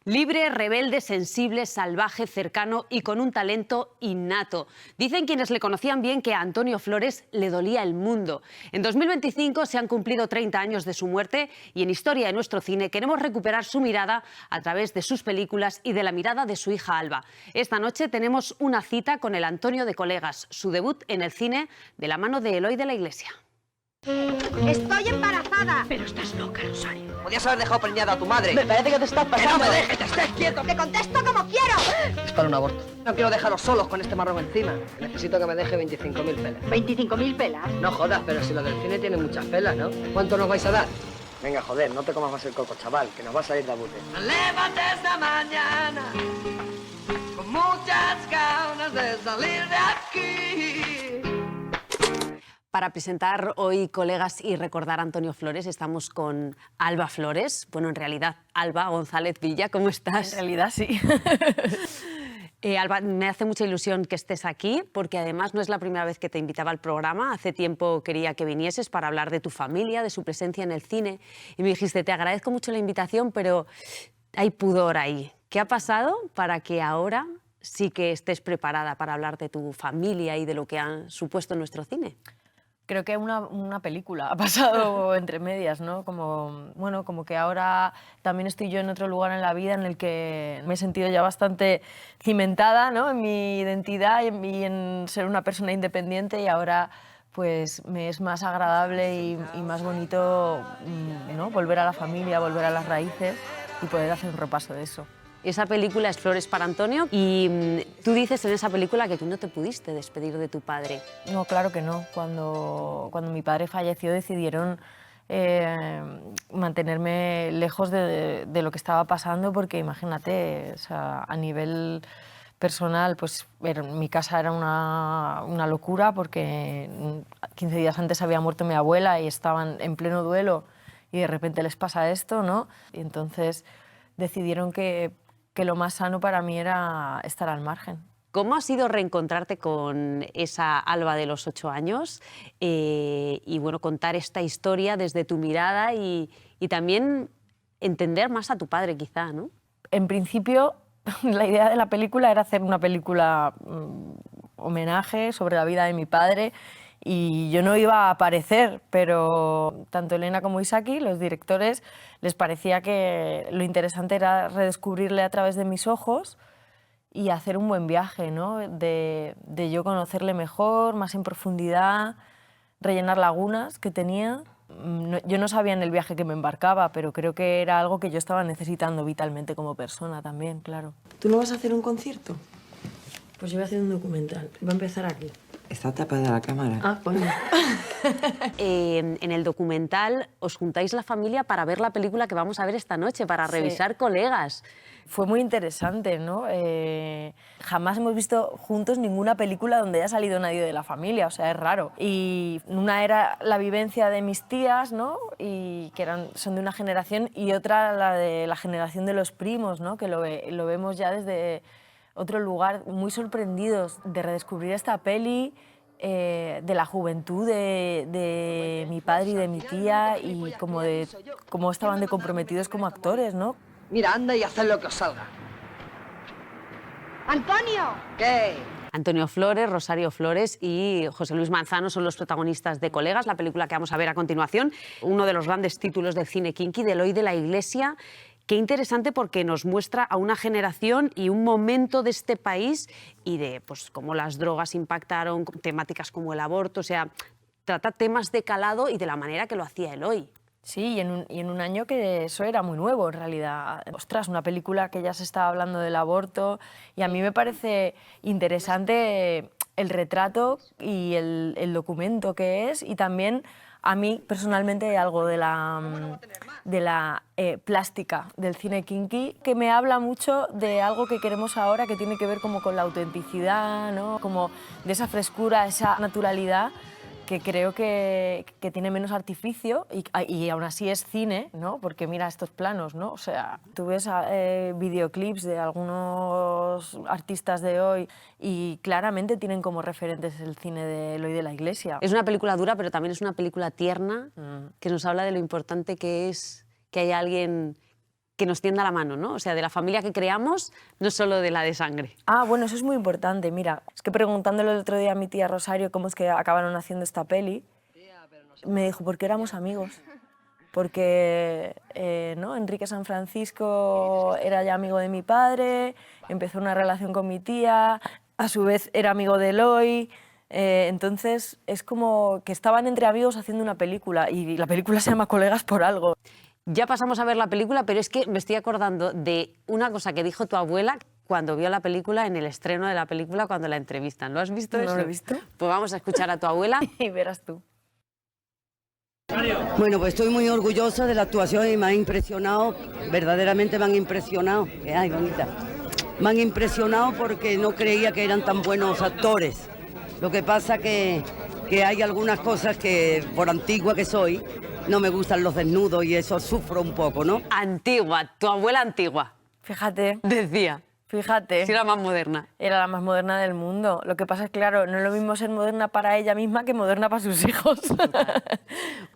Libre, rebelde, sensible, salvaje, cercano y con un talento innato. Dicen quienes le conocían bien que a Antonio Flores le dolía el mundo. En 2025 se han cumplido 30 años de su muerte y en Historia de nuestro cine queremos recuperar su mirada a través de sus películas y de la mirada de su hija Alba. Esta noche tenemos una cita con el Antonio de Colegas, su debut en el cine de la mano de Eloy de la Iglesia. ¡Estoy embarazada! Pero estás loca, Rosario. Podías haber dejado preñada a tu madre. Me parece que te estás ¡Que pasando. no me dejes, que estés quieto! ¡Te contesto como quiero! Es para un aborto. No quiero dejaros solos con este marrón encima. Necesito que me deje 25.000 pelas. ¿25.000 pelas? No jodas, pero si lo del cine tiene muchas pelas, ¿no? ¿Cuánto nos vais a dar? Venga, joder, no te comas más el coco, chaval, que nos va a salir de abute. Me levanté esta mañana con muchas ganas de salir de aquí. Para presentar hoy Colegas y recordar a Antonio Flores, estamos con Alba Flores. Bueno, en realidad, Alba González Villa, ¿cómo estás? En realidad, sí. Alba, me hace mucha ilusión que estés aquí, porque además no es la primera vez que te invitaba al programa. Hace tiempo quería que vinieses para hablar de tu familia, de su presencia en el cine. Y me dijiste, te agradezco mucho la invitación, pero hay pudor ahí. ¿Qué ha pasado para que ahora sí que estés preparada para hablar de tu familia y de lo que han supuesto en nuestro cine? Creo que una película ha pasado entre medias, ¿no? Como, bueno, como que ahora también estoy yo en otro lugar en la vida en el que me he sentido ya bastante cimentada, ¿no? En mi identidad y en ser una persona independiente, y ahora pues me es más agradable y más bonito, ¿no? Volver a la familia, volver a las raíces y poder hacer un repaso de eso. Esa película es Flores para Antonio y tú dices en esa película que tú no te pudiste despedir de tu padre. No, claro que no. Cuando mi padre falleció decidieron mantenerme lejos de lo que estaba pasando, porque imagínate, o sea, a nivel personal, pues mi casa era una locura, porque 15 días antes había muerto mi abuela y estaban en pleno duelo y de repente les pasa esto, ¿no? Y entonces decidieron que lo más sano para mí era estar al margen. ¿Cómo ha sido reencontrarte con esa Alba de los 8 años y bueno, contar esta historia desde tu mirada y también entender más a tu padre quizá, ¿no? En principio, la idea de la película era hacer una película homenaje sobre la vida de mi padre, y yo no iba a aparecer, pero tanto Elena como Isaki, los directores, les parecía que lo interesante era redescubrirle a través de mis ojos y hacer un buen viaje, ¿no? De yo conocerle mejor, más en profundidad, rellenar lagunas que tenía. Yo no sabía en el viaje que me embarcaba, pero creo que era algo que yo estaba necesitando vitalmente como persona también, claro. ¿Tú no vas a hacer un concierto? Pues yo voy a hacer un documental. Va a empezar aquí. Está tapada la cámara. Ah, coño. En el documental os juntáis la familia para ver la película que vamos a ver esta noche, para revisar Colegas. Fue muy interesante, ¿no? Jamás hemos visto juntos ninguna película donde haya salido nadie de la familia, o sea, es raro. Y una era la vivencia de mis tías, ¿no? Y que son de una generación, y otra la de la generación de los primos, ¿no? Que lo vemos ya desde otro lugar, muy sorprendidos de redescubrir esta peli, de la juventud de mi padre y de mi tía, y cómo estaban de comprometidos como actores, ¿no? Mira, anda y haced lo que os salga. ¡Antonio! ¿Qué? Antonio Flores, Rosario Flores y José Luis Manzano son los protagonistas de Colegas, la película que vamos a ver a continuación, uno de los grandes títulos del cine kinky, de Eloy de la Iglesia. Qué interesante, porque nos muestra a una generación y un momento de este país y de pues, cómo las drogas impactaron, temáticas como el aborto, o sea, trata temas de calado y de la manera que lo hacía Eloy. Sí, y en un año que eso era muy nuevo, en realidad. Ostras, una película que ya se estaba hablando del aborto, y a mí me parece interesante el retrato y el documento que es, y también a mí personalmente hay algo de la plástica del cine kinky que me habla mucho de algo que queremos ahora, que tiene que ver como con la autenticidad, ¿no? Como de esa frescura, esa naturalidad, que creo que tiene menos artificio y aún así es cine, ¿no? Porque mira estos planos, ¿no? O sea, tú ves videoclips de algunos artistas de hoy y claramente tienen como referentes el cine de Eloy de la Iglesia. Es una película dura, pero también es una película tierna, que nos habla de lo importante que es que haya alguien que nos tienda la mano, ¿no? O sea, de la familia que creamos, no solo de la de sangre. Ah, bueno, eso es muy importante. Mira, es que preguntándole el otro día a mi tía Rosario cómo es que acabaron haciendo esta peli, me dijo, porque éramos amigos. Porque ¿no? Enrique San Francisco era ya amigo de mi padre, empezó una relación con mi tía, a su vez era amigo de Eloy. Entonces es como que estaban entre amigos haciendo una película y la película se llama Colegas por algo. Ya pasamos a ver la película, pero es que me estoy acordando de una cosa que dijo tu abuela cuando vio la película, en el estreno de la película, cuando la entrevistan. ¿Lo has visto eso? No lo he visto. Pues vamos a escuchar a tu abuela. Y verás tú. Bueno, pues estoy muy orgullosa de la actuación y me ha impresionado, verdaderamente me han impresionado. Ay, bonita. Me han impresionado porque no creía que eran tan buenos actores. Lo que pasa que hay algunas cosas que, por antigua que soy, no me gustan los desnudos y eso sufro un poco, ¿no? Antigua, tu abuela antigua, Fíjate, decía. fíjate. Si era más moderna. Era la más moderna del mundo. Lo que pasa es, claro, no es lo mismo ser moderna para ella misma que moderna para sus hijos.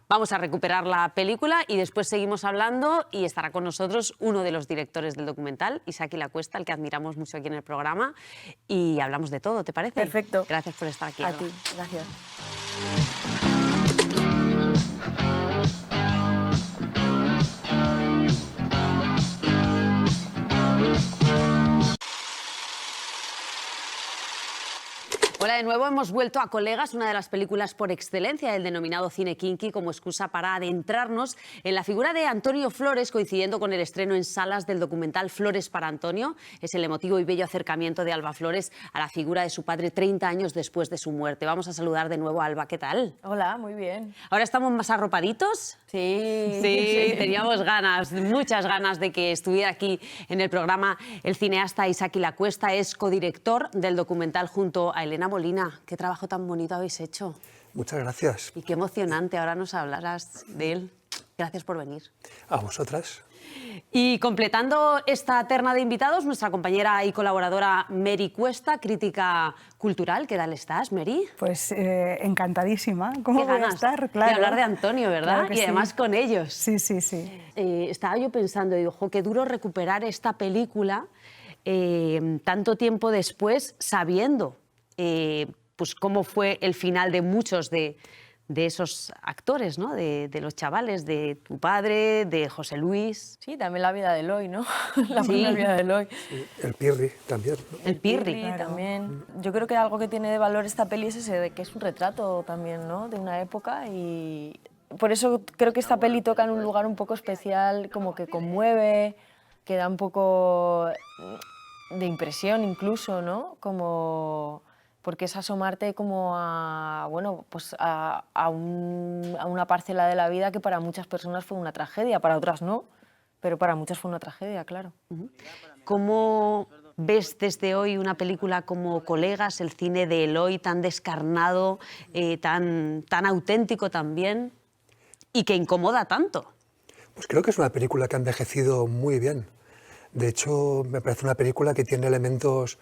Vamos a recuperar la película y después seguimos hablando y estará con nosotros uno de los directores del documental, Isaki Lacuesta, al que admiramos mucho aquí en el programa, y hablamos de todo, ¿te parece? Perfecto. Gracias por estar aquí. A Alba. ti, gracias. Hola de nuevo, hemos vuelto a Colegas, una de las películas por excelencia del denominado cine kinky, como excusa para adentrarnos en la figura de Antonio Flores, coincidiendo con el estreno en salas del documental Flores para Antonio. Es el emotivo y bello acercamiento de Alba Flores a la figura de su padre 30 años después de su muerte. Vamos a saludar de nuevo a Alba, ¿qué tal? Hola, muy bien. ¿Ahora estamos más arropaditos? Sí. Sí, teníamos ganas, muchas ganas de que estuviera aquí en el programa el cineasta Isaki Lacuesta. Es codirector del documental junto a Elena Molina. Qué trabajo tan bonito habéis hecho. Muchas gracias. Y qué emocionante, ahora nos hablarás de él. Gracias por venir. A vosotras. Y completando esta terna de invitados, nuestra compañera y colaboradora Mary Cuesta, crítica cultural. ¿Qué tal estás, Mary? Pues encantadísima. ¿Cómo Qué voy a ganas estar? Claro. de hablar de Antonio, ¿verdad? Claro que y sí. además con ellos. Sí, sí, sí. Estaba yo pensando, digo, jo, qué duro recuperar esta película tanto tiempo después, sabiendo pues cómo fue el final de muchos de esos actores, ¿no? De los chavales, de tu padre, de José Luis. Sí, también la vida de Eloy, ¿no? La Sí. buena vida de Eloy. El Pirri también, ¿no? El Pirri. Claro. También. Yo creo que algo que tiene de valor esta peli es ese de que es un retrato también, ¿no? De una época y por eso creo que esta peli toca en un lugar un poco especial, como que conmueve, que da un poco de impresión incluso, ¿no? Como porque es asomarte como a, bueno, pues a una parcela de la vida que para muchas personas fue una tragedia, para otras no, pero para muchas fue una tragedia, claro. ¿Cómo ves desde hoy una película como Colegas, el cine de Eloy tan descarnado, tan auténtico también y que incomoda tanto? Pues creo que es una película que ha envejecido muy bien. De hecho, me parece una película que tiene elementos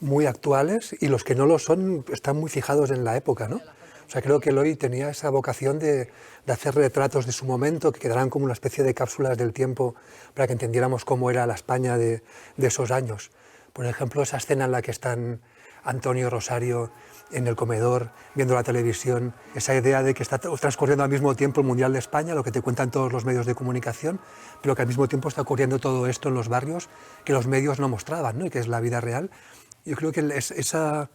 muy actuales y los que no lo son están muy fijados en la época, ¿no? O sea, creo que Eloy tenía esa vocación de hacer retratos de su momento que quedaran como una especie de cápsulas del tiempo para que entendiéramos cómo era la España de esos años. Por ejemplo, esa escena en la que están Antonio y Rosario en el comedor viendo la televisión, esa idea de que está transcurriendo al mismo tiempo el Mundial de España, lo que te cuentan todos los medios de comunicación, pero que al mismo tiempo está ocurriendo todo esto en los barrios que los medios no mostraban, ¿no? Y que es la vida real. Yo creo que esa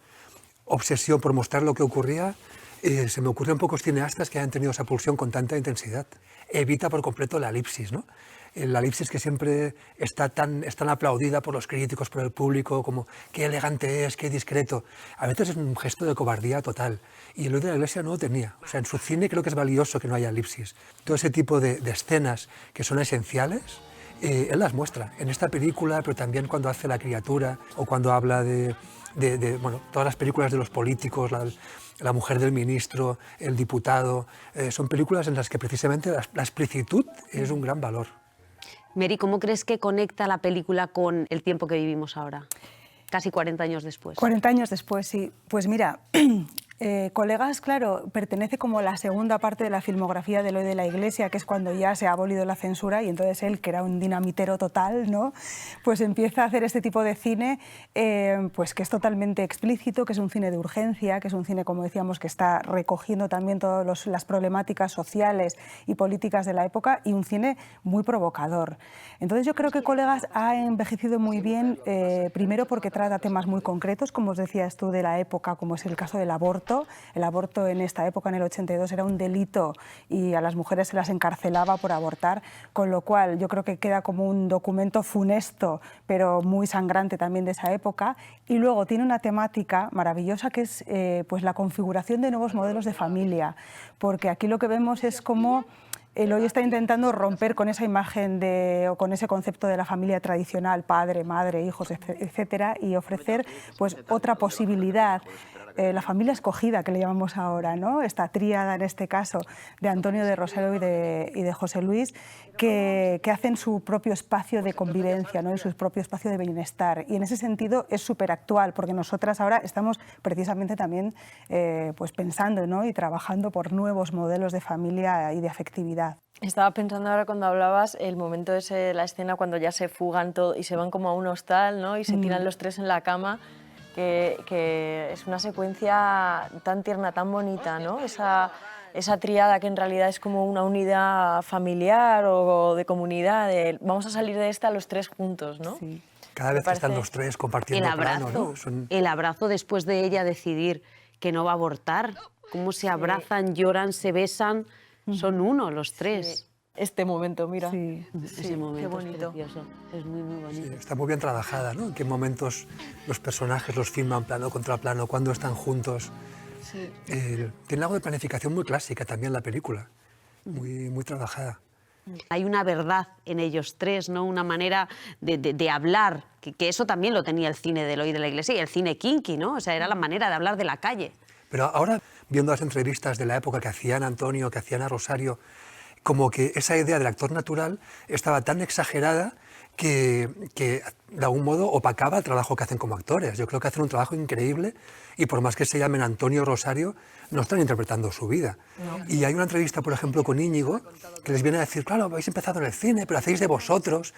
obsesión por mostrar lo que ocurría se me ocurren pocos cineastas que hayan tenido esa pulsión con tanta intensidad. Evita por completo la elipsis, ¿no? La elipsis que siempre es tan aplaudida por los críticos, por el público, como qué elegante es, qué discreto. A veces es un gesto de cobardía total. Y Eloy de la Iglesia no lo tenía. O sea, en su cine creo que es valioso que no haya elipsis. Todo ese tipo de escenas que son esenciales, él las muestra en esta película, pero también cuando hace La criatura o cuando habla de bueno, todas las películas de los políticos, la mujer del ministro, el diputado, son películas en las que precisamente la explicitud es un gran valor. Mary, ¿cómo crees que conecta la película con el tiempo que vivimos ahora? Casi 40 años después. 40 años después, sí. Pues mira, Colegas, claro, pertenece como a la segunda parte de la filmografía de Eloy de la Iglesia, que es cuando ya se ha abolido la censura y entonces él, que era un dinamitero total, ¿no? Pues empieza a hacer este tipo de cine pues que es totalmente explícito, que es un cine de urgencia, que es un cine, como decíamos, que está recogiendo también todas las problemáticas sociales y políticas de la época, y un cine muy provocador. Entonces yo creo que Colegas ha envejecido muy bien, primero porque trata temas muy concretos, como os decías tú, de la época, como es el caso del aborto. El aborto en esta época, en el 82, era un delito y a las mujeres se las encarcelaba por abortar, con lo cual yo creo que queda como un documento funesto, pero muy sangrante también de esa época. Y luego tiene una temática maravillosa que es pues la configuración de nuevos modelos de familia, porque aquí lo que vemos es cómo Eloy está intentando romper con esa imagen o con ese concepto de la familia tradicional, padre, madre, hijos, etcétera, y ofrecer pues otra posibilidad. La familia escogida, que le llamamos ahora, ¿no? Esta tríada, en este caso, de Antonio, de Rosario y de José Luis, que hacen su propio espacio de convivencia, ¿no? Y su propio espacio de bienestar. Y en ese sentido es súper actual, porque nosotras ahora estamos precisamente también pues pensando, ¿no? Y trabajando por nuevos modelos de familia y de afectividad. Estaba pensando ahora cuando hablabas el momento ese, la escena cuando ya se fugan todo y se van como a un hostal, ¿no? Y se tiran los tres en la cama. Que es una secuencia tan tierna, tan bonita, ¿no? Esa tríada que en realidad es como una unidad familiar o de comunidad, vamos a salir de esta los tres juntos, ¿no? Sí. Cada vez que están los tres compartiendo plano, ¿no? El abrazo después de ella decidir que no va a abortar, cómo se abrazan, lloran, se besan, son uno los tres. Sí. Este momento, mira. Sí. Ese momento qué bonito. es precioso, es muy, muy bonito. Sí, está muy bien trabajada, ¿no? En qué momentos los personajes los filman plano contra plano, cuando están juntos. Sí. Tiene algo de planificación muy clásica también la película, muy trabajada. Hay una verdad en ellos tres, ¿no? Una manera de hablar, que eso también lo tenía el cine de Eloy de la Iglesia y el cine kinky, ¿no? O sea, era la manera de hablar de la calle. Pero ahora, viendo las entrevistas de la época que hacían a Antonio, que hacían a Rosario, como que esa idea del actor natural estaba tan exagerada que de algún modo opacaba el trabajo que hacen como actores. Yo creo que hacen un trabajo increíble y por más que se llamen Antonio o Rosario, no están interpretando su vida. No. Y hay una entrevista, por ejemplo, con Íñigo, que les viene a decir, claro, habéis empezado en el cine, pero hacéis de vosotros.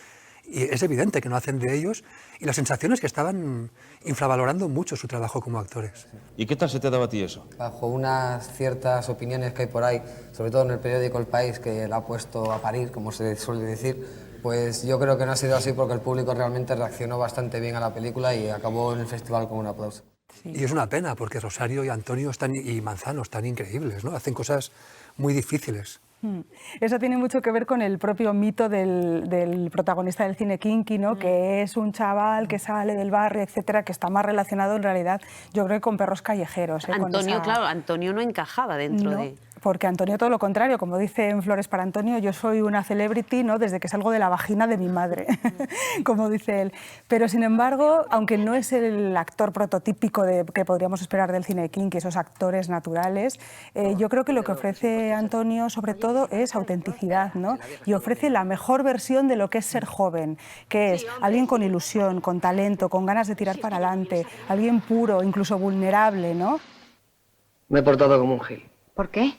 Y es evidente que no hacen de ellos, y la sensación es que estaban infravalorando mucho su trabajo como actores. ¿Y qué tal se te daba a ti eso? Bajo unas ciertas opiniones que hay por ahí, sobre todo en el periódico El País, que la ha puesto a parir, como se suele decir, pues yo creo que no ha sido así porque el público realmente reaccionó bastante bien a la película y acabó en el festival con un aplauso. Sí. Y es una pena, porque Rosario y Antonio y Manzano están increíbles, ¿no? Hacen cosas muy difíciles. Eso tiene mucho que ver con el propio mito del protagonista del cine kinky, ¿no? Que es un chaval que sale del barrio, etcétera, que está más relacionado en realidad, yo creo que con perros callejeros. Antonio, claro, Antonio no encajaba dentro de... Porque Antonio todo lo contrario, como dice en Flores para Antonio, yo soy una celebrity, ¿no? Desde que salgo de la vagina de mi madre, como dice él. Pero sin embargo, aunque no es el actor prototípico que podríamos esperar del cine kinky, esos actores naturales, yo creo que lo que ofrece Antonio sobre todo es autenticidad, ¿no? Y ofrece la mejor versión de lo que es ser joven, que es alguien con ilusión, con talento, con ganas de tirar para adelante, alguien puro, incluso vulnerable, ¿no? Me he portado como un gil. ¿Por qué?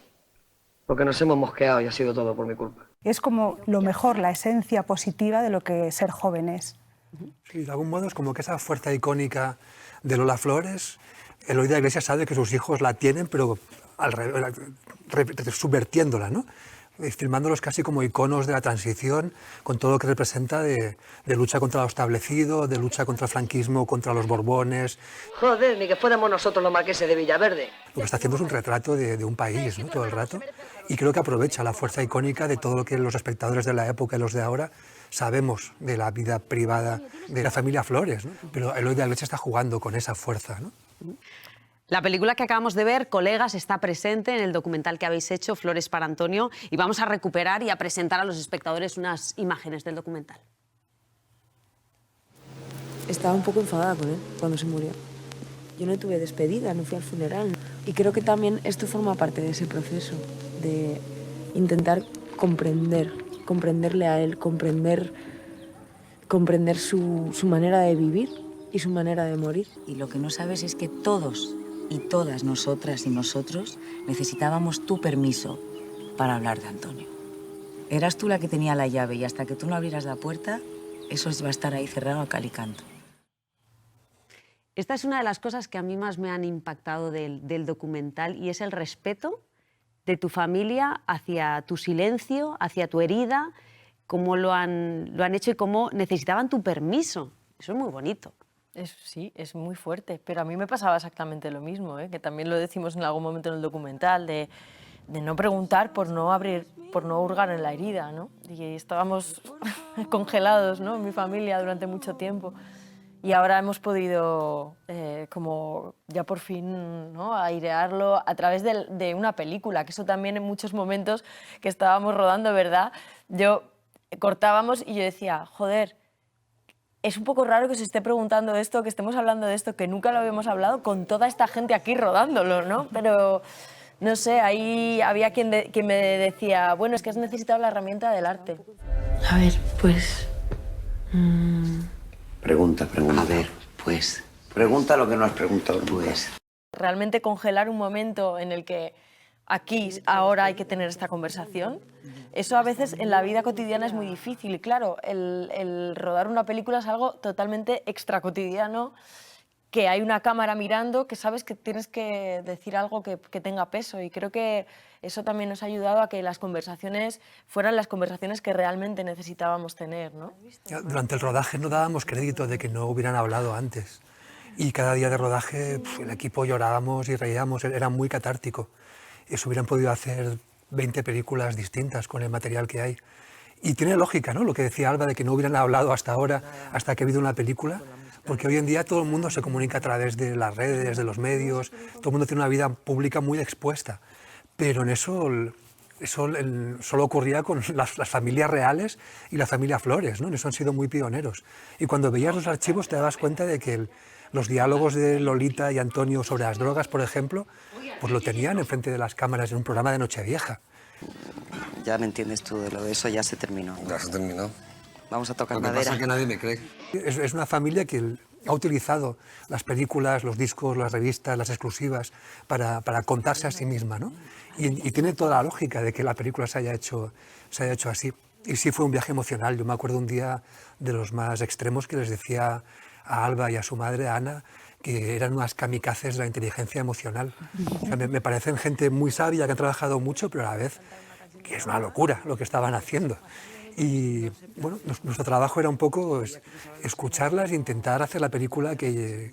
Porque nos hemos mosqueado y ha sido todo por mi culpa. Es como lo mejor, la esencia positiva de lo que ser joven es. Sí, de algún modo es como que esa fuerza icónica de Lola Flores, Eloy de la Iglesia sabe que sus hijos la tienen, pero subvertiéndola, ¿no? Filmándolos casi como iconos de la transición, con todo lo que representa de lucha contra lo establecido, de lucha contra el franquismo, contra los Borbones. Joder, ni que fuéramos nosotros los marqueses de Villaverde. Lo que está haciendo es un retrato de un país, ¿no? Todo el rato, y creo que aprovecha la fuerza icónica de todo lo que los espectadores de la época y los de ahora sabemos de la vida privada de la familia Flores, ¿no? Pero Eloy de la Iglesia está jugando con esa fuerza, ¿no? La película que acabamos de ver, Colegas, está presente en el documental que habéis hecho, Flores para Antonio, y vamos a recuperar y a presentar a los espectadores unas imágenes del documental. Estaba un poco enfadada con él cuando se murió. Yo no tuve despedida, no fui al funeral. Y creo que también esto forma parte de ese proceso, de intentar comprenderle a él, comprender su manera de vivir y su manera de morir. Y lo que no sabes es que todos y todas nosotras y nosotros necesitábamos tu permiso para hablar de Antonio. Eras tú la que tenía la llave y hasta que tú no abrieras la puerta, eso va a estar ahí cerrado a cal y canto. Esta es una de las cosas que a mí más me han impactado del documental y es el respeto de tu familia hacia tu silencio, hacia tu herida, cómo lo han hecho y cómo necesitaban tu permiso. Eso es muy bonito. Sí, es muy fuerte, pero a mí me pasaba exactamente lo mismo, ¿eh? Que también lo decimos en algún momento en el documental, de no preguntar por no abrir, por no hurgar en la herida, ¿no? Y estábamos congelados, ¿no?, en mi familia durante mucho tiempo. Y ahora hemos podido, como ya por fin, ¿no?, airearlo a través de una película, que eso también en muchos momentos que estábamos rodando, ¿verdad? Cortábamos y yo decía, joder, es un poco raro que se esté preguntando esto, que estemos hablando de esto, que nunca lo habíamos hablado con toda esta gente aquí rodándolo, ¿no? Pero, no sé, ahí había quien me decía, bueno, es que has necesitado la herramienta del arte. A ver, pues... Pregunta. A ver, pues... Pregunta lo que no has preguntado, pues. Realmente congelar un momento en el que aquí, ahora hay que tener esta conversación, eso a veces en la vida cotidiana es muy difícil. Y claro, el rodar una película es algo totalmente extracotidiano, que hay una cámara mirando, que sabes que tienes que decir algo que tenga peso. Y creo que eso también nos ha ayudado a que las conversaciones fueran las conversaciones que realmente necesitábamos tener, ¿no? Durante el rodaje no dábamos crédito de que no hubieran hablado antes. Y cada día de rodaje el equipo llorábamos y reíamos, era muy catártico. Eso hubieran podido hacer 20 películas distintas con el material que hay. Y tiene lógica, ¿no?, lo que decía Alba, de que no hubieran hablado hasta ahora, hasta que ha habido una película, porque hoy en día todo el mundo se comunica a través de las redes, de los medios, todo el mundo tiene una vida pública muy expuesta, pero en eso solo ocurría con las familias reales y la familia Flores, ¿no? En eso han sido muy pioneros. Y cuando veías los archivos te dabas cuenta de que los diálogos de Lolita y Antonio sobre las drogas, por ejemplo, pues lo tenían enfrente de las cámaras en un programa de Nochevieja. Ya me entiendes tú, de lo de eso ya se terminó. Ya se terminó. Vamos a tocar Lo que madera. pasa es que nadie me cree. Es una familia que ha utilizado las películas, los discos, las revistas, las exclusivas para contarse a sí misma, ¿no? Y tiene toda la lógica de que la película se haya hecho así. Y sí fue un viaje emocional. Yo me acuerdo un día de los más extremos que les decía a Alba y a su madre, a Ana, que eran unas kamikazes de la inteligencia emocional. O sea, me parecen gente muy sabia, que han trabajado mucho, pero a la vez que es una locura lo que estaban haciendo. Y bueno, nuestro trabajo era un poco escucharlas e intentar hacer la película que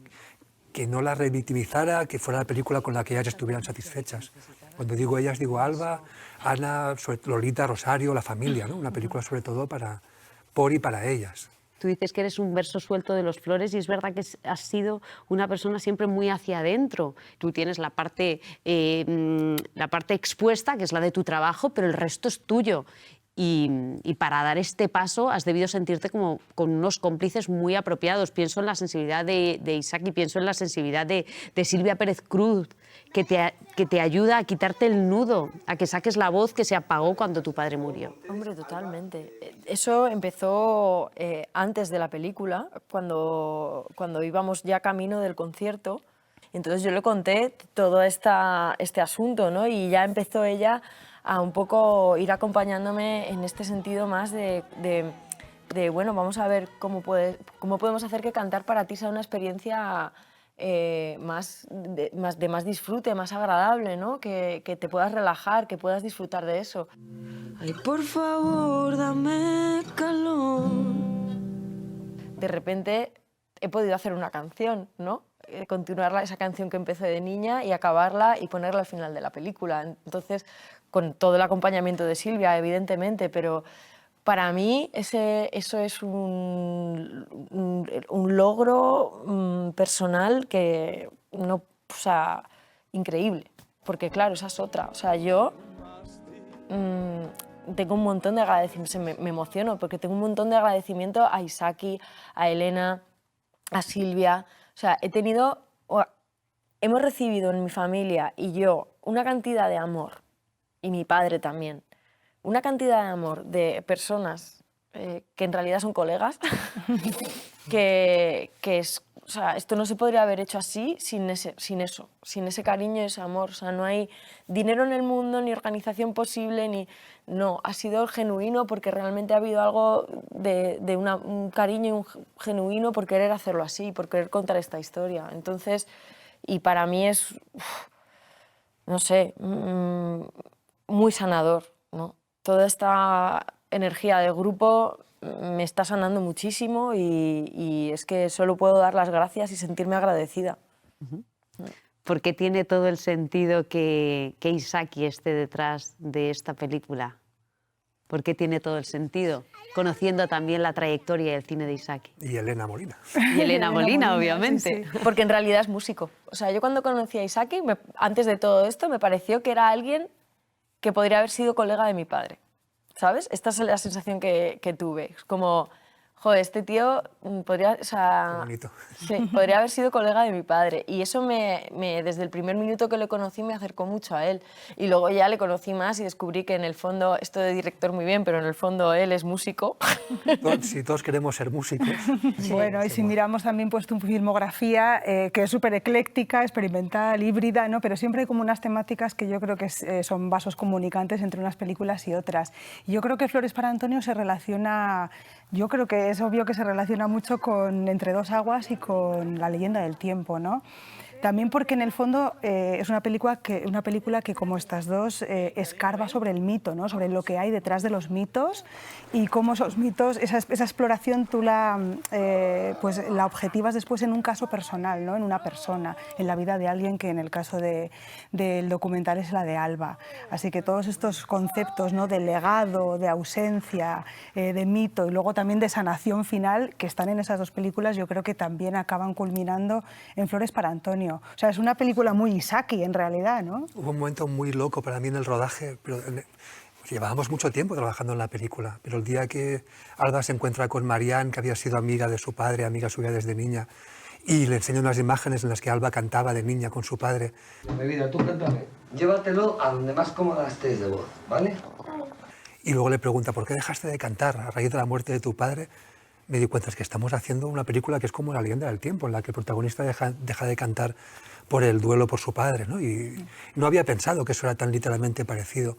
no las revictimizara, que fuera la película con la que ellas estuvieran satisfechas. Cuando digo ellas, digo Alba, Ana, Lolita, Rosario, la familia, ¿no? Una película sobre todo por y para ellas. Tú dices que eres un verso suelto de los Flores y es verdad que has sido una persona siempre muy hacia adentro. Tú tienes la parte expuesta, que es la de tu trabajo, pero el resto es tuyo. Y para dar este paso has debido sentirte como con unos cómplices muy apropiados. Pienso en la sensibilidad de Isaac y pienso en la sensibilidad de Silvia Pérez Cruz, que te ayuda a quitarte el nudo, a que saques la voz que se apagó cuando tu padre murió. Hombre, totalmente. Eso empezó antes de la película, cuando íbamos ya camino del concierto. Entonces yo le conté todo este asunto, ¿no? Y ya empezó ella a un poco ir acompañándome en este sentido más de bueno, vamos a ver cómo podemos hacer que cantar para ti sea una experiencia de más disfrute, más agradable, ¿no? Que te puedas relajar, que puedas disfrutar de eso. Ay, por favor, dame calor. De repente he podido hacer una canción, ¿no? Continuar esa canción que empecé de niña y acabarla y ponerla al final de la película. Entonces, con todo el acompañamiento de Silvia, evidentemente, pero para mí eso es un logro personal que no, o sea, increíble, porque claro, esa es otra. O sea, yo tengo un montón de agradecimiento, me emociono porque tengo un montón de agradecimiento a Isaki, a Elena, a Silvia. O sea, hemos recibido en mi familia y yo una cantidad de amor, y mi padre también, una cantidad de amor de personas que en realidad son colegas, que es o sea, esto no se podría haber hecho así sin ese cariño y ese amor. O sea, no hay dinero en el mundo, ni organización posible, ni... No, ha sido genuino porque realmente ha habido algo de un cariño y un genuino por querer hacerlo así, por querer contar esta historia. Entonces, y para mí es, no sé, muy sanador, ¿no? Toda esta energía de grupo me está sanando muchísimo y es que solo puedo dar las gracias y sentirme agradecida. ¿Por qué tiene todo el sentido que Isaki esté detrás de esta película? ¿Por qué tiene todo el sentido? Conociendo también la trayectoria del cine de Isaki. Y Elena Molina. Y Elena Molina, obviamente. Sí, sí. Porque en realidad es músico. O sea, yo cuando conocí a Isaki, antes de todo esto, me pareció que era alguien que podría haber sido colega de mi padre. ¿Sabes? Esta es la sensación que tuve. Es como, joder, este tío podría, o sea, Qué bonito. Sí, podría haber sido colega de mi padre. Y eso desde el primer minuto que le conocí me acercó mucho a él. Y luego ya le conocí más y descubrí que en el fondo, esto de director muy bien, pero en el fondo él es músico. Si todos queremos ser músicos. Bueno, y si miramos también pues, tu filmografía, que es súper ecléctica, experimental, híbrida, ¿no? Pero siempre hay como unas temáticas que yo creo que son vasos comunicantes entre unas películas y otras. Y yo creo que Flores para Antonio se relaciona, yo creo que es obvio que se relaciona mucho con Entre dos aguas y con La leyenda del tiempo, ¿no? También porque en el fondo es una película que como estas dos escarba sobre el mito, ¿no? Sobre lo que hay detrás de los mitos y cómo esos mitos, esa exploración tú pues la objetivas después en un caso personal, ¿no? En una persona, en la vida de alguien que en el caso del documental es la de Alba. Así que todos estos conceptos, ¿no? De legado, de ausencia, de mito y luego también de sanación final que están en esas dos películas, yo creo que también acaban culminando en Flores para Antonio. O sea, es una película muy Isaki, en realidad, ¿no? Hubo un momento muy loco para mí en el rodaje, pero llevábamos mucho tiempo trabajando en la película, pero el día que Alba se encuentra con Marianne, que había sido amiga de su padre, amiga suya desde niña, y le enseño unas imágenes en las que Alba cantaba de niña con su padre. Mi vida, tú cántame. Llévatelo a donde más cómoda estés de voz, ¿vale? Y luego le pregunta, ¿por qué dejaste de cantar a raíz de la muerte de tu padre? Me di cuenta, es que estamos haciendo una película que es como La leyenda del tiempo, en la que el protagonista deja de cantar por el duelo por su padre, ¿no? Y no había pensado que eso era tan literalmente parecido.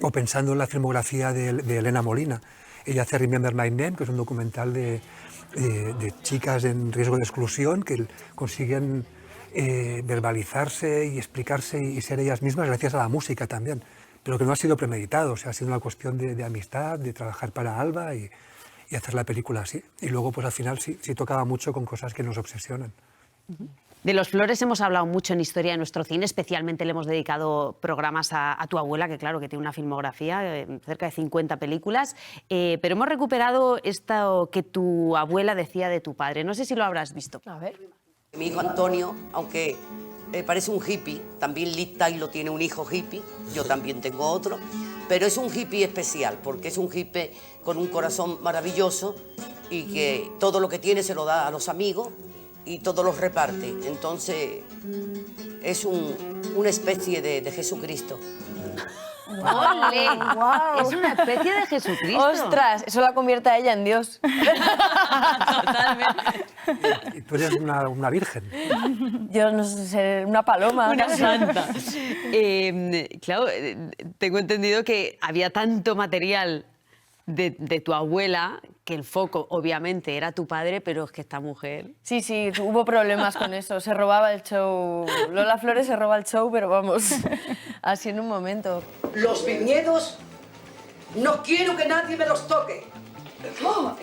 O pensando en la filmografía de Elena Molina. Ella hace Remember My Name, que es un documental de chicas en riesgo de exclusión que consiguen verbalizarse y explicarse y ser ellas mismas gracias a la música también. Pero que no ha sido premeditado, o sea, ha sido una cuestión de amistad, de trabajar para Alba y hacer la película así. Y luego, pues al final sí tocaba mucho con cosas que nos obsesionan. De los Flores hemos hablado mucho en Historia de nuestro cine, especialmente le hemos dedicado programas a tu abuela, que claro, que tiene una filmografía de cerca de 50 películas, pero hemos recuperado esto que tu abuela decía de tu padre. No sé si lo habrás visto. A ver. Mi hijo Antonio, aunque parece un hippie, también Liv Tyler tiene un hijo hippie, yo también tengo otro, pero es un hippie especial, porque es un hippie con un corazón maravilloso y que todo lo que tiene se lo da a los amigos y todo lo reparte. Entonces, es una especie de Jesucristo. ¡Ole! Wow. Es una especie de Jesucristo. ¡Ostras! Eso la convierte a ella en Dios. Totalmente. Y tú eres una virgen. Yo no sé, una paloma. Una santa. Claro, tengo entendido que había tanto material de tu abuela, que el foco obviamente era tu padre, pero es que esta mujer... Sí, hubo problemas con eso, se robaba el show. Lola Flores se roba el show, pero vamos, así en un momento. Los viñedos, no quiero que nadie me los toque.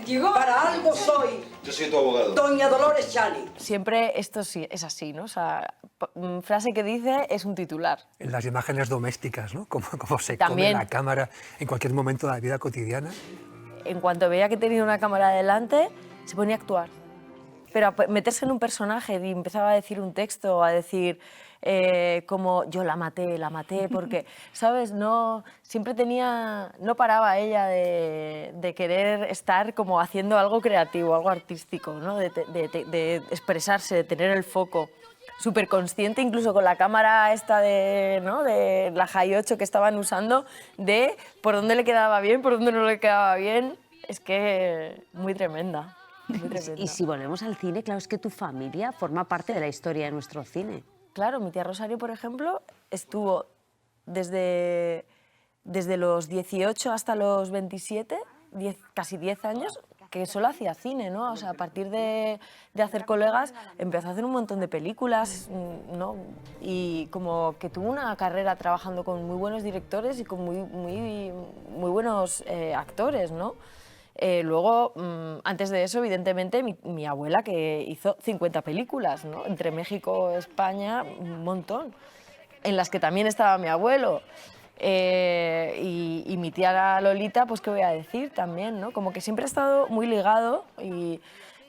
Llegó. Para algo soy. Yo soy tu abogado. Doña Dolores Chani. Siempre esto sí es así, ¿no? O sea, frase que dice es un titular. En las imágenes domésticas, ¿no? Como se También. come la cámara en cualquier momento de la vida cotidiana. En cuanto veía que tenía una cámara delante, se ponía a actuar. Pero a meterse en un personaje y empezaba a decir un texto, a decir como yo la maté, porque, ¿sabes? No, siempre no paraba ella de querer estar como haciendo algo creativo, algo artístico, ¿no? De expresarse, de tener el foco. Súper consciente, incluso con la cámara esta de la High 8 que estaban usando, de por dónde le quedaba bien, por dónde no le quedaba bien. Es que muy tremenda. Muy tremendo. Y si volvemos al cine, claro, es que tu familia forma parte de la historia de nuestro cine. Claro, mi tía Rosario, por ejemplo, estuvo desde los 18 hasta los 27, casi 10 años, que solo hacía cine, ¿no? O sea, a partir de hacer Colegas, empezó a hacer un montón de películas, ¿no? Y como que tuvo una carrera trabajando con muy buenos directores y con muy buenos actores, ¿no? Luego, antes de eso, evidentemente, mi abuela, que hizo 50 películas, ¿no? Entre México, España, un montón, en las que también estaba mi abuelo. Y mi tía Lolita, pues qué voy a decir también, ¿no? Como que siempre ha estado muy ligado y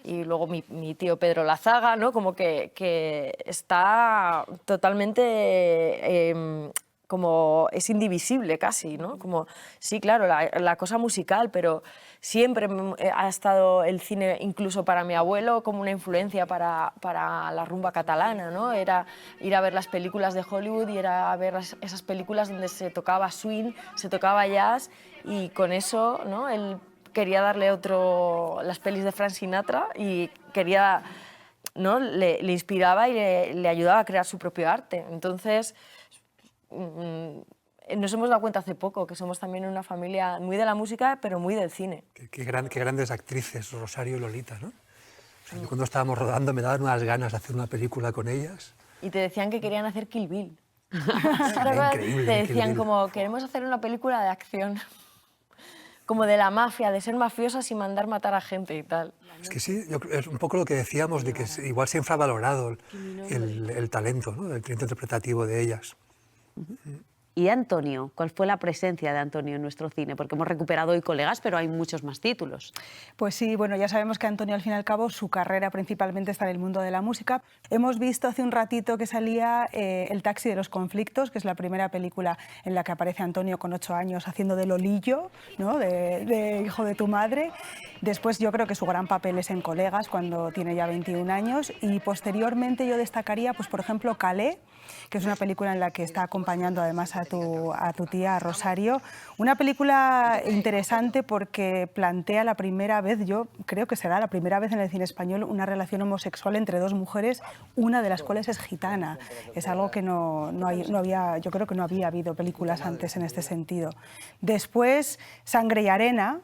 luego mi tío Pedro Lazaga, ¿no? Como que está totalmente como es indivisible casi, ¿no? Como, sí, claro, la cosa musical, pero siempre ha estado el cine, incluso para mi abuelo, como una influencia para la rumba catalana, ¿no? Era ir a ver las películas de Hollywood y era a ver esas películas donde se tocaba swing, se tocaba jazz, y con eso, ¿no? Él quería darle las pelis de Frank Sinatra y quería, ¿no? Le inspiraba y le ayudaba a crear su propio arte. Entonces, nos hemos dado cuenta hace poco que somos también una familia muy de la música, pero muy del cine. Qué grandes actrices, Rosario y Lolita, ¿no? O sea, yo cuando estábamos rodando me daban unas ganas de hacer una película con ellas. Y te decían que querían hacer Kill Bill. Era increíble. Te decían como, queremos hacer una película de acción, como de la mafia, de ser mafiosas y mandar matar a gente y tal. Es que sí, es un poco lo que decíamos, de que igual se ha infravalorado el talento, ¿no? El talento interpretativo de ellas. ¿Y Antonio? ¿Cuál fue la presencia de Antonio en nuestro cine? Porque hemos recuperado hoy Colegas, pero hay muchos más títulos. Pues sí, bueno, ya sabemos que Antonio, al fin y al cabo, su carrera principalmente está en el mundo de la música. Hemos visto hace un ratito que salía El taxi de los conflictos, que es la primera película en la que aparece Antonio con 8 años haciendo de Lolillo, ¿no? de hijo de tu madre. Después yo creo que su gran papel es en Colegas, cuando tiene ya 21 años. Y posteriormente yo destacaría, pues, por ejemplo, Calais, que es una película en la que está acompañando además a tu tía Rosario. Una película interesante porque plantea la primera vez, yo creo que será la primera vez en el cine español, una relación homosexual entre dos mujeres, una de las cuales es gitana. Es algo que no había, yo creo que no había habido películas antes en este sentido. Después, Sangre y arena,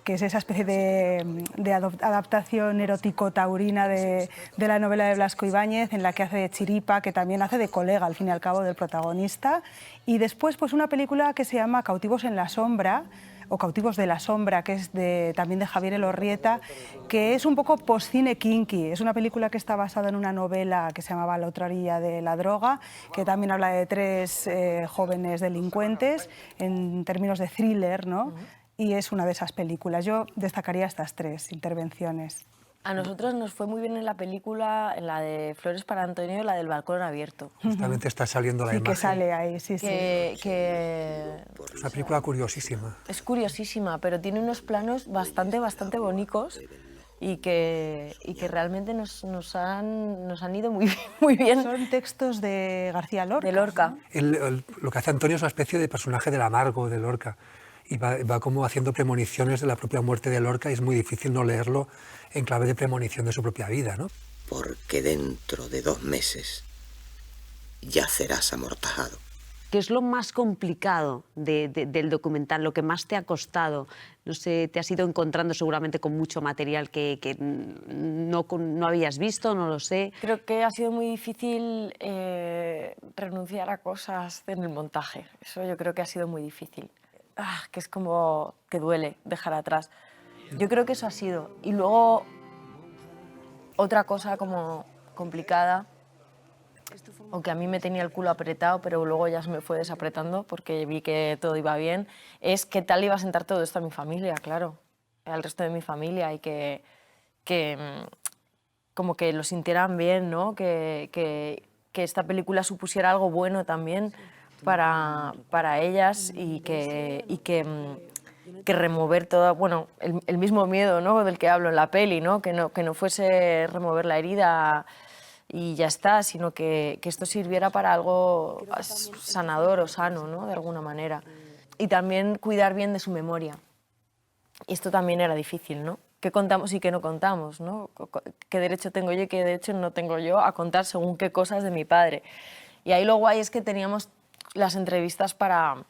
que es esa especie de adaptación erótico-taurina de la novela de Blasco Ibáñez, en la que hace de chiripa, que también hace de colega, al fin y al cabo, del protagonista. Y después, pues, una película que se llama Cautivos en la sombra, o Cautivos de la sombra, que es también de Javier Elorrieta, que es un poco post-cine kinky. Es una película que está basada en una novela que se llamaba La otra orilla de la droga, que también habla de 3 jóvenes delincuentes, en términos de thriller, ¿no? Y es una de esas películas. Yo destacaría estas 3 intervenciones. A nosotros nos fue muy bien en la película, en la de Flores para Antonio, la del balcón abierto. Justamente está saliendo la imagen. Sí, que sale ahí, sí, sí. Es una película curiosísima. Es curiosísima, pero tiene unos planos bastante bonitos y que realmente nos han ido muy bien. Son textos de García Lorca. De Lorca. Lo que hace Antonio es una especie de personaje del amargo de Lorca. Y va como haciendo premoniciones de la propia muerte de Lorca, y es muy difícil no leerlo en clave de premonición de su propia vida, ¿no? Porque dentro de 2 meses yacerás amortajado. ¿Qué es lo más complicado del documental, lo que más te ha costado? No sé, te has ido encontrando seguramente con mucho material que no habías visto, no lo sé. Creo que ha sido muy difícil renunciar a cosas en el montaje. Eso yo creo que ha sido muy difícil. Que es como que duele dejar atrás. Yo creo que eso ha sido. Y luego otra cosa como complicada, aunque a mí me tenía el culo apretado, pero luego ya se me fue desapretando porque vi que todo iba bien, es qué tal iba a sentar todo esto a mi familia, claro, al resto de mi familia, y que como que lo sintieran bien, ¿no? Que esta película supusiera algo bueno también para ellas, y que remover todo, bueno, el mismo miedo, ¿no? Del que hablo en la peli, ¿no? Que no fuese remover la herida y ya está, sino que esto sirviera para algo sanador o sano, ¿no? De alguna manera. Y también cuidar bien de su memoria. Y esto también era difícil, ¿no? qué contamos y qué no contamos, ¿no? Qué derecho tengo yo y qué derecho no tengo yo a contar según qué cosas de mi padre. Y ahí lo guay es que teníamos las entrevistas para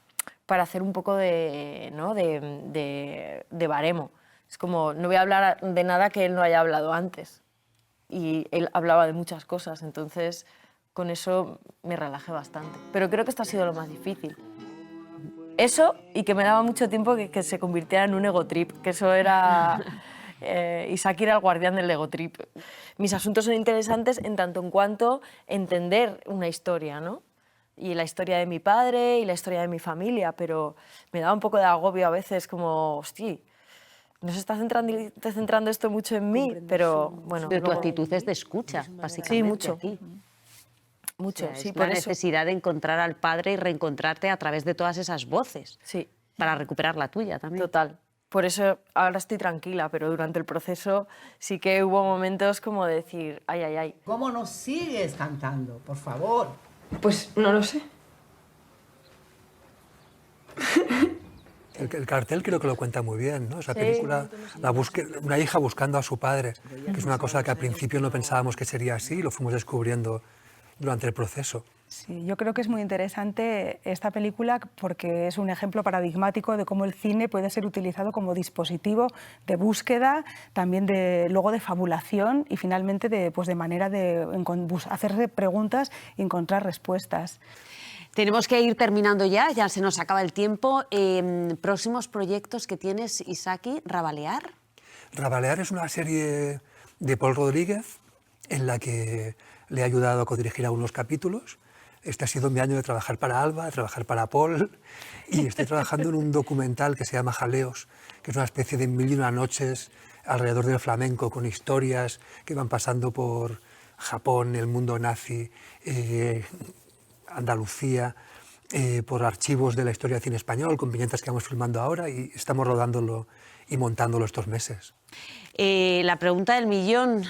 hacer un poco de, ¿no? de baremo. Es como, no voy a hablar de nada que él no haya hablado antes. Y él hablaba de muchas cosas, entonces con eso me relajé bastante. Pero creo que esto ha sido lo más difícil. Eso, y que me daba mucho tiempo que se convirtiera en un ego trip, que eso era... Isaki era el guardián del ego trip. Mis asuntos son interesantes en tanto en cuanto entender una historia, ¿no? Y la historia de mi padre y la historia de mi familia, pero me daba un poco de agobio a veces, como, hostia, no se está centrando esto mucho en mí, pero bueno... Pero tu actitud es de escucha, básicamente. Sí, mucho. Aquí. Mucho, O sea, sí, es por la eso. necesidad de encontrar al padre y reencontrarte a través de todas esas voces. Sí. Para recuperar la tuya también. Total. Por eso ahora estoy tranquila, pero durante el proceso sí que hubo momentos como de decir, ay, ay, ay. ¿Cómo no sigues cantando? Por favor. Pues no lo sé. El cartel creo que lo cuenta muy bien, ¿no? Esa película, una hija buscando a su padre, que es una cosa que al principio no pensábamos que sería así y lo fuimos descubriendo durante el proceso. Sí, yo creo que es muy interesante esta película porque es un ejemplo paradigmático de cómo el cine puede ser utilizado como dispositivo de búsqueda, también luego de fabulación y finalmente de manera de hacerse preguntas y encontrar respuestas. Tenemos que ir terminando ya se nos acaba el tiempo. ¿Próximos proyectos que tienes, Isaki? ¿Rabalear? Rabalear es una serie de Paul Rodríguez en la que le he ayudado a codirigir algunos capítulos. Este ha sido mi año de trabajar para Alba, de trabajar para Paul, y estoy trabajando en un documental que se llama Jaleos, que es una especie de 1001 noches alrededor del flamenco, con historias que van pasando por Japón, el mundo nazi, Andalucía, por archivos de la historia del cine español, con viñetas que vamos filmando ahora, y estamos rodándolo y montándolo estos meses. La pregunta del millón,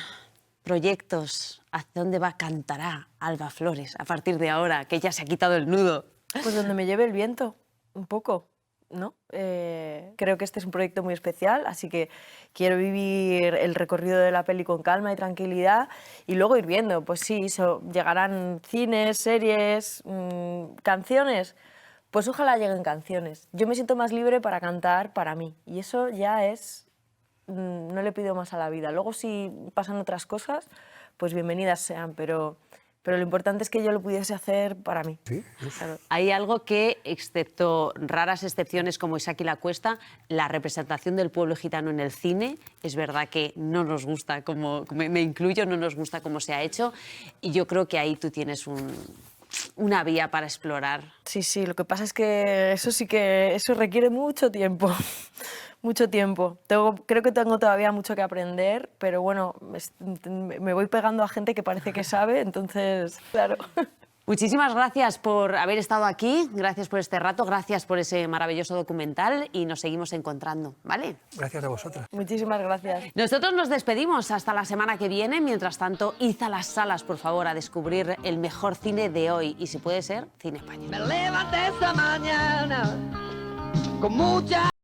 proyectos, ¿hacia dónde cantará Alba Flores a partir de ahora, que ya se ha quitado el nudo? Pues donde me lleve el viento, un poco, ¿no? Creo que este es un proyecto muy especial, así que quiero vivir el recorrido de la peli con calma y tranquilidad y luego ir viendo, pues sí, llegarán cines, series, canciones, pues ojalá lleguen canciones. Yo me siento más libre para cantar para mí y eso ya es, no le pido más a la vida. Luego si pasan otras cosas, pues bienvenidas sean, pero lo importante es que yo lo pudiese hacer para mí. Sí, claro. Hay algo que, excepto raras excepciones como Isaki La Cuesta, la representación del pueblo gitano en el cine, es verdad que no nos gusta, como me incluyo, no nos gusta cómo se ha hecho, y yo creo que ahí tú tienes una vía para explorar. Sí, sí, lo que pasa es que eso requiere mucho tiempo. Mucho tiempo. Creo que tengo todavía mucho que aprender, pero bueno, me voy pegando a gente que parece que sabe, entonces, claro. Muchísimas gracias por haber estado aquí, gracias por este rato, gracias por ese maravilloso documental y nos seguimos encontrando, ¿vale? Gracias a vosotras. Muchísimas gracias. Nosotros nos despedimos hasta la semana que viene. Mientras tanto, id a las salas, por favor, a descubrir el mejor cine de hoy y, si puede ser, cine español. Me levanté esta mañana con mucha